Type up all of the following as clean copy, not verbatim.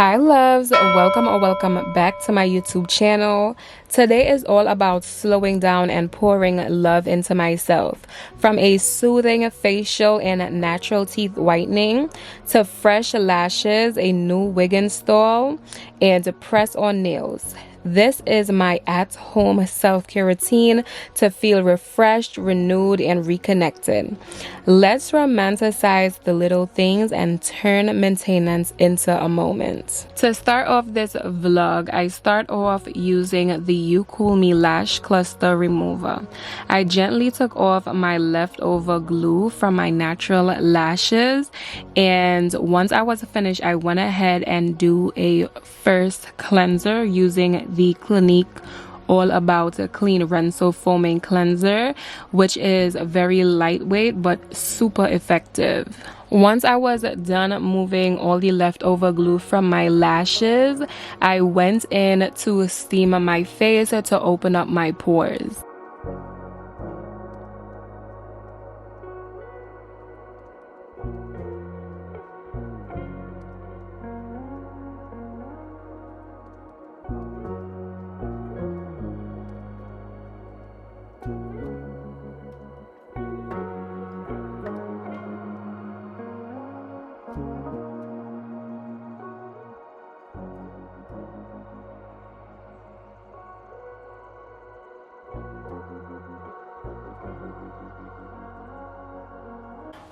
Hi loves, welcome or welcome back to my YouTube channel. Today is all about slowing down and pouring love into myself. From a soothing facial and natural teeth whitening to fresh lashes, a new wig install, and press-on nails. This is my at-home self-care routine to feel refreshed, renewed, and reconnected. Let's romanticize the little things and turn maintenance into a moment. To start off this vlog, I start off using the You Cool Me Lash Cluster Remover. I gently took off my leftover glue from my natural lashes, and once I was finished, I went ahead and do a first cleanser using the Clinique All About a Clean Renso Foaming Cleanser, which is very lightweight but super effective. Once I was done moving all the leftover glue from my lashes, I went in to steam my face to open up my pores.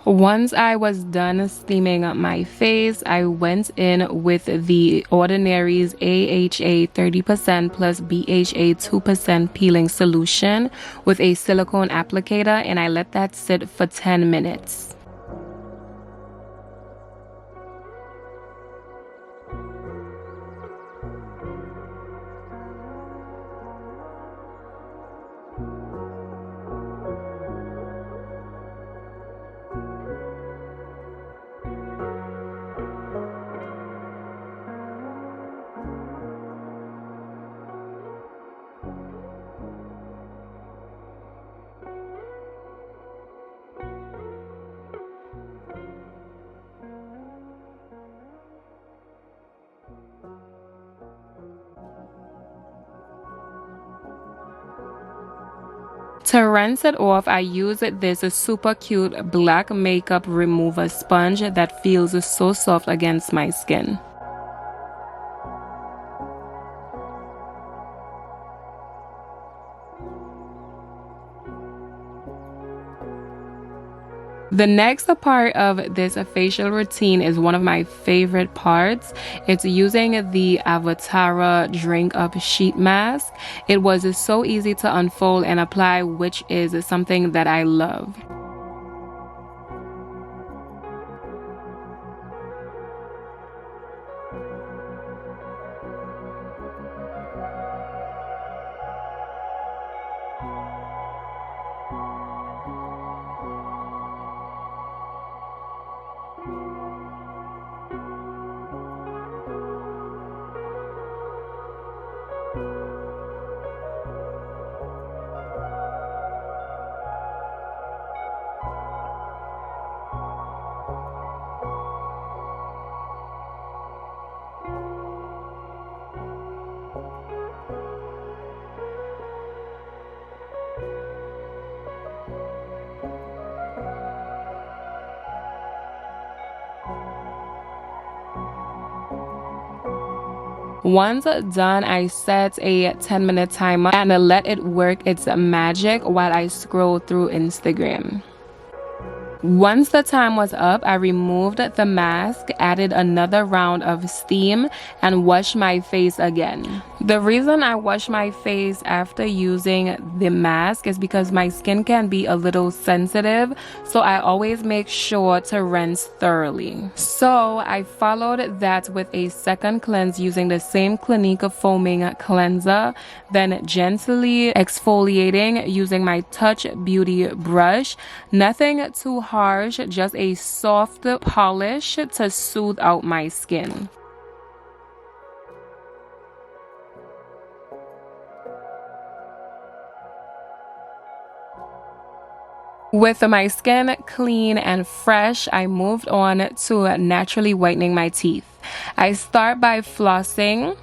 Once I was done steaming my face, I went in with the Ordinary's AHA 30% plus BHA 2% peeling solution with a silicone applicator, and I let that sit for 10 minutes. To rinse it off, I use this super cute black makeup remover sponge that feels so soft against my skin. The next part of this facial routine is one of my favorite parts. It's using the Avatara Drink Up Sheet Mask. It was so easy to unfold and apply, which is something that I love. Once done, I set a 10-minute timer and let it work its magic while I scroll through Instagram. Once the time was up, I removed the mask, added another round of steam, and washed my face again. The reason I wash my face after using the mask is because my skin can be a little sensitive, so I always make sure to rinse thoroughly. So I followed that with a second cleanse using the same Clinique foaming cleanser, then gently exfoliating using my Touch Beauty brush. Nothing too harsh, just a soft polish to soothe out my skin. With my skin clean and fresh, I moved on to naturally whitening my teeth. I start by flossing.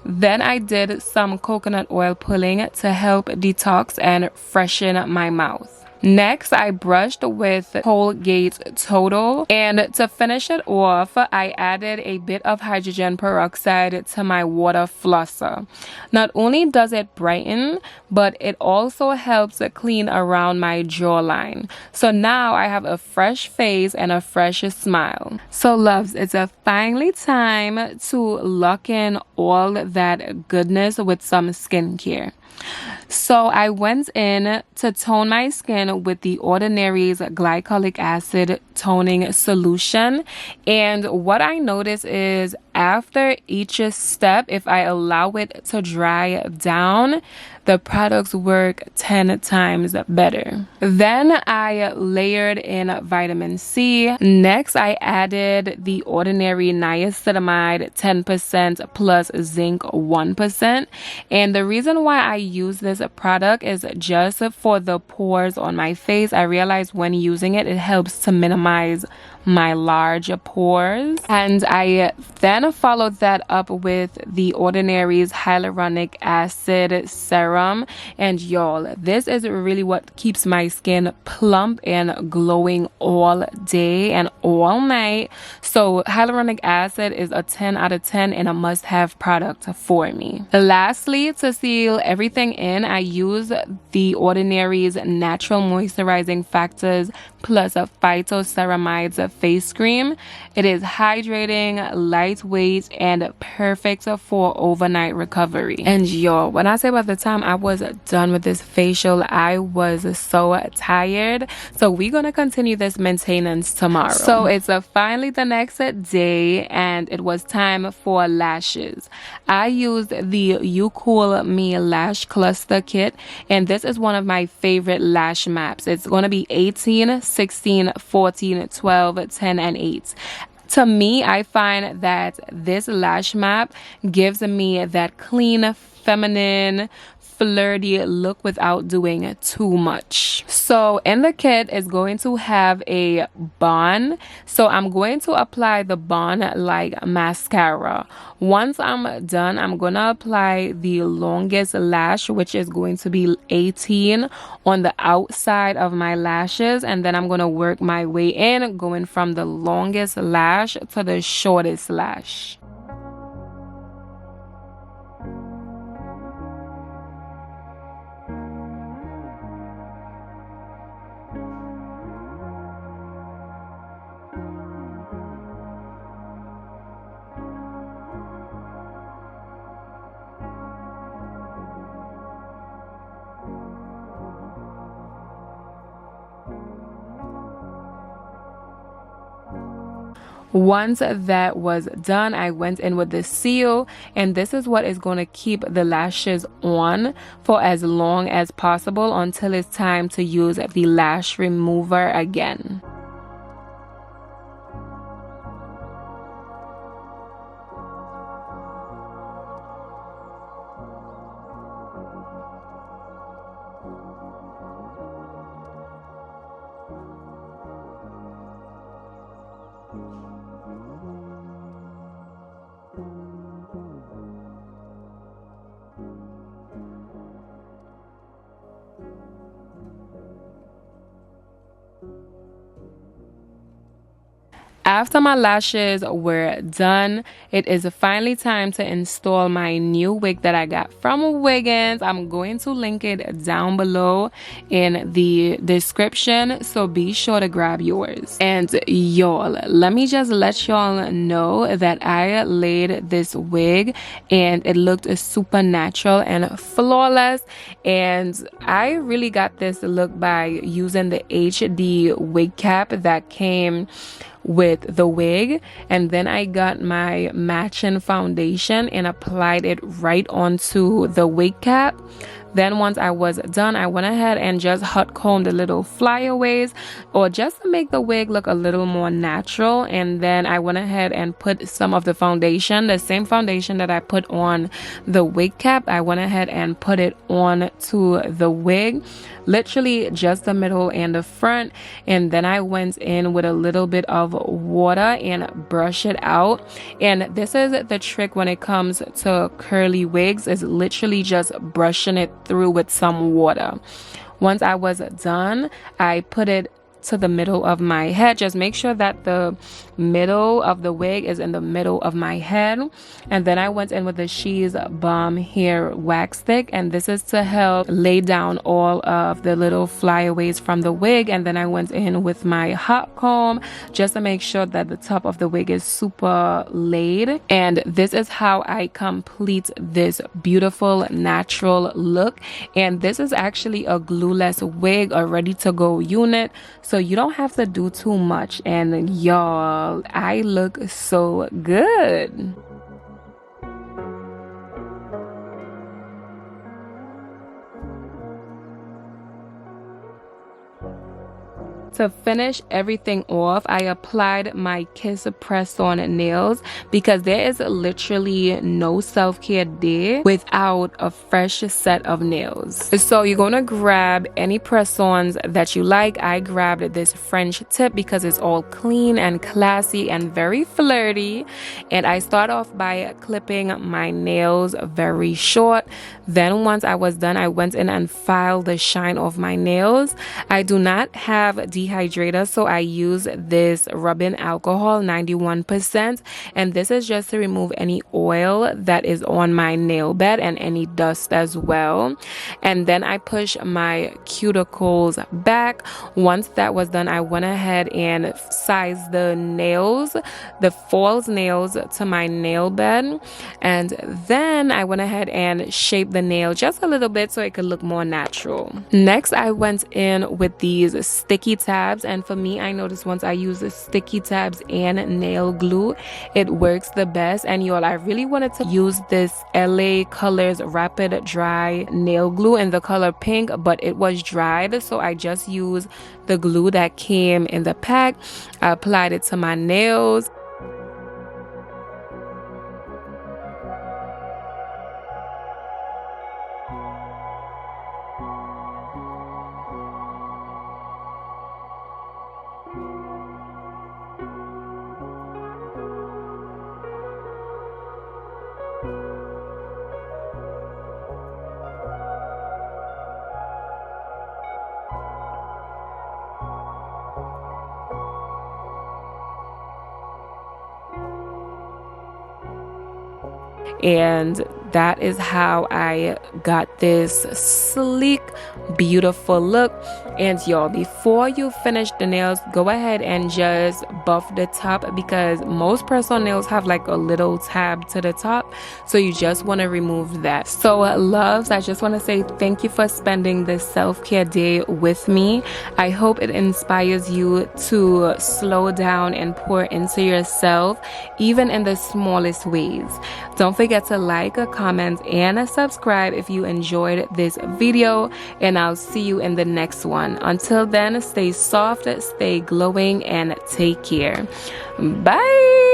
Then I did some coconut oil pulling to help detox and freshen my mouth. Next, I brushed with Colgate Total, and to finish it off, I added a bit of hydrogen peroxide to my water flosser. Not only does it brighten, but it also helps clean around my jawline. So now I have a fresh face and a fresh smile. So loves, it's finally time to lock in all that goodness with some skincare. So I went in to tone my skin with the Ordinary's glycolic acid toning solution, and what I noticed is after each step, if I allow it to dry down, the products work 10 times better. Then I layered in vitamin C. Next, I added the Ordinary niacinamide 10% plus zinc 1%. And the reason why I use this product is just for the pores on my face. I realized when using it, it helps to minimize my large pores. And I then followed that up with the Ordinary's hyaluronic acid serum. And y'all, this is really what keeps my skin plump and glowing all day and all night. So hyaluronic acid is a 10 out of 10 and a must-have product for me. Lastly, to seal everything in, I use the Ordinary's natural moisturizing factors plus a phytoceramides face cream. It is hydrating, lightweight, and perfect for overnight recovery. And y'all, when I say by the time I was done with this facial, I was so tired. So we're gonna continue this maintenance tomorrow. So it's finally the next day, and it was time for lashes. I used the You Cool Me Lash Cluster Kit, and this is one of my favorite lash maps. It's gonna be 18, 16, 14, 12, 10, and 8. To me, I find that this lash map gives me that clean, feminine, flirty look without doing too much. So in the kit is going to have a bond. So I'm going to apply the bond like mascara. Once I'm done, I'm gonna apply the longest lash, which is going to be 18 on the outside of my lashes, and then I'm gonna work my way in, going from the longest lash to the shortest lash. Once that was done, I went in with the seal, and this is what is going to keep the lashes on for as long as possible until it's time to use the lash remover again. After my lashes were done, it is finally time to install my new wig that I got from Wiggins. I'm going to link it down below in the description, so be sure to grab yours. And y'all, let me just let y'all know that I laid this wig and it looked super natural and flawless, and I really got this look by using the HD wig cap that came with the wig, and then I got my matching foundation and applied it right onto the wig cap. Then once I was done, I went ahead and just hot combed the little flyaways, or just to make the wig look a little more natural. And then I went ahead and put some of the foundation, the same foundation that I put on the wig cap, I went ahead and put it on to the wig, literally just the middle and the front. And then I went in with a little bit of water and brush it out. And this is the trick when it comes to curly wigs, is literally just brushing it through with some water. Once I was done, I put it to the middle of my head. Just make sure that the middle of the wig is in the middle of my head. And then I went in with the She's Balm Hair Wax Stick, and this is to help lay down all of the little flyaways from the wig. And then I went in with my hot comb just to make sure that the top of the wig is super laid. And this is how I complete this beautiful natural look. And this is actually a glueless wig, a ready to go unit, so you don't have to do too much. And y'all, I look so good. To finish everything off, I applied my Kiss press-on nails because there is literally no self-care day without a fresh set of nails. So you're gonna grab any press-ons that you like. I grabbed this French tip because it's all clean and classy and very flirty. And I start off by clipping my nails very short. Then once I was done, I went in and filed the shine off my nails. I do not have dehydrator, so I use this rubbing alcohol 91%, and this is just to remove any oil that is on my nail bed and any dust as well. And then I push my cuticles back. Once that was done, I went ahead and sized the nails, the false nails, to my nail bed, and then I went ahead and shaped the nail just a little bit so it could look more natural. Next, I went in with these sticky tabs, and for me, I noticed once I use the sticky tabs and nail glue, it works the best. And y'all, I really wanted to use this LA Colors Rapid Dry nail glue in the color pink, but it was dried, so I just used the glue that came in the pack. I applied it to my nails. And that is how I got this sleek, beautiful look. And y'all, before you finish the nails, go ahead and just buff the top, because most press-on nails have like a little tab to the top, so you just want to remove that. So loves, I just want to say thank you for spending this self-care day with me. I hope it inspires you to slow down and pour into yourself, even in the smallest ways. Don't forget to like, comment, and subscribe if you enjoyed this video, and I'll see you in the next one. Until then, stay soft, stay glowing, and take care. Bye.